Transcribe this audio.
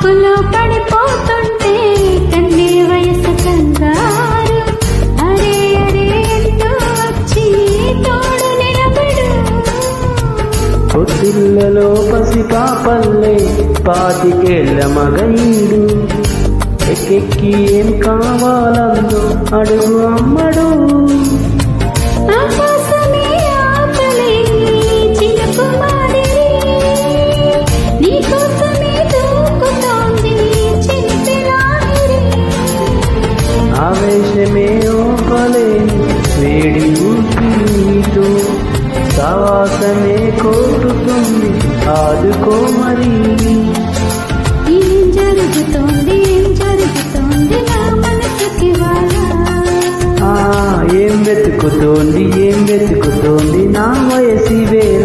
మబ్బులో పడిపోతుంటే కన్నే వయసు కంగారు. అరే అరే ఎంతో వచ్చి తోడు నిలబడు. పొత్తిళ్లలో పసిపాపల్లే పాతికేళ్ల మగయుడు ఎక్కెక్కి ఏం కావాలందో అడుగు అమ్మడు. ఆకాశమే ఆపలేని చినుకు మాదిరి నీకోసమే దూకుతోంది చిలిపి లాహిరి. ఆవేశమే ఓపలేని వేడి ఊపిరితో సావాసమే కోరుతుంది ఆదుకో మరి. ఏం జరుగుతోంది నా మనసుకి వాళ్ళ. ఏం వెతుకుతోంది నా వయసి వేళ.